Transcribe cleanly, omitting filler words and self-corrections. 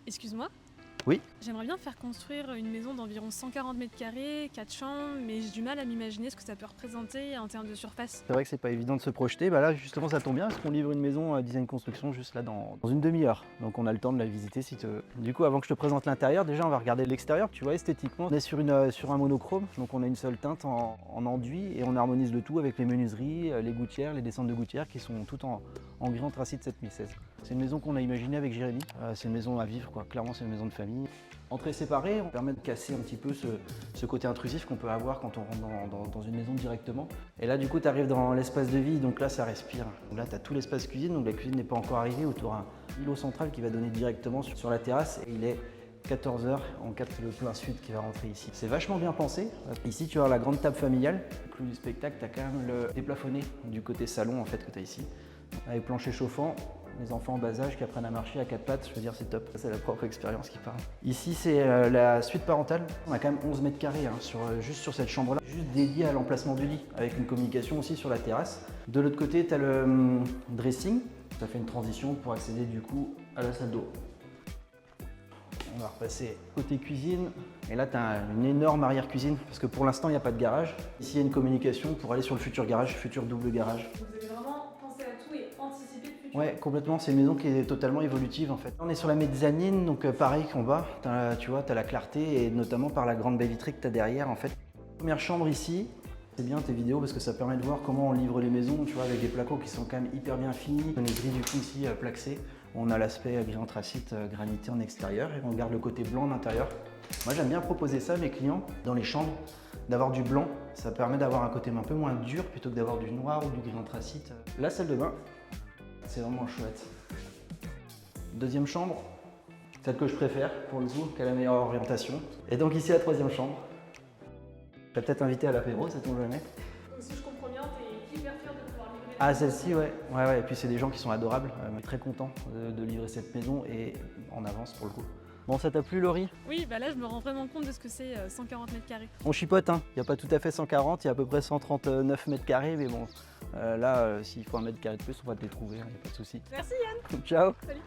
Excuse-moi, Oui, j'aimerais bien faire construire une maison d'environ 140 mètres carrés, 4 chambres, mais j'ai du mal à m'imaginer ce que ça peut représenter en termes de surface. c'est vrai que c'est pas évident de se projeter. Bah là, justement, ça tombe bien parce qu'on livre une maison design construction juste là dans une demi-heure. Donc on a le temps de la visiter si tu veux. Du coup, avant que je te présente l'intérieur, déjà on va regarder l'extérieur. Tu vois, esthétiquement, on est sur un monochrome, donc on a une seule teinte en enduit et on harmonise le tout avec les menuiseries, les gouttières, les descentes de gouttières qui sont toutes en gris anthracite 7016. C'est une maison qu'on a imaginée avec Jérémy. C'est une maison à vivre, quoi. Clairement, c'est une maison de famille. Entrée séparée, on permet de casser un petit peu ce côté intrusif qu'on peut avoir quand on rentre dans une maison directement. Et là, du coup, tu arrives dans l'espace de vie, donc là, ça respire. Donc là, tu as tout l'espace cuisine, donc la cuisine n'est pas encore arrivée, autour un îlot central qui va donner directement sur la terrasse. Et il est 14 h, on capte le plein sud qui va rentrer ici. C'est vachement bien pensé. Ici, tu as la grande table familiale. Le clou du spectacle, tu as quand même le déplafonné du côté salon en fait que tu as ici. Avec plancher chauffant, les enfants en bas âge qui apprennent à marcher à quatre pattes, je veux dire c'est top. C'est la propre expérience qui parle. Ici c'est la suite parentale. On a quand même 11 mètres carrés juste sur cette chambre là, juste dédiée à l'emplacement du lit, avec une communication aussi sur la terrasse. De l'autre côté tu as le dressing, ça fait une transition pour accéder du coup à la salle d'eau. On va repasser côté cuisine. Et là, tu as une énorme arrière-cuisine parce que pour l'instant, il n'y a pas de garage. Ici, il y a une communication pour aller sur le futur garage, futur double garage. Vous avez vraiment pensé à tout et anticipé le futur. Ouais, complètement. C'est une maison qui est totalement évolutive en fait. On est sur la mezzanine, donc pareil qu'en bas. Tu vois, tu as la clarté et notamment par la grande baie vitrée que tu as derrière en fait. Première chambre ici. C'est bien tes vidéos parce que ça permet de voir comment on livre les maisons, tu vois, avec des placos qui sont quand même hyper bien finis. On est gris du coup ici plaxé. On a l'aspect gris anthracite granité en extérieur et on garde le côté blanc en intérieur. Moi j'aime bien proposer ça à mes clients dans les chambres, d'avoir du blanc. Ça permet d'avoir un côté un peu moins dur plutôt que d'avoir du noir ou du gris anthracite. La salle de bain, c'est vraiment chouette. Deuxième chambre, celle que je préfère pour le coup, qui a la meilleure orientation. Et donc ici la troisième chambre. Je vais peut-être inviter à l'apéro, ça tombe jamais. Donc si je comprends bien, t'es hyper fier de pouvoir livrer. Ah celle-ci ouais. Ouais. Et puis c'est des gens qui sont adorables. Très contents de livrer cette maison et en avance pour le coup. Bon, ça t'a plu Laurie? Oui, bah là je me rends vraiment compte de ce que c'est 140 mètres carrés. On chipote, hein. Il n'y a pas tout à fait 140, il y a à peu près 139 mètres carrés, mais bon, là, s'il faut un mètre carré de plus, on va te les trouver, il n'y a pas de souci. Merci Yann. Ciao. Salut.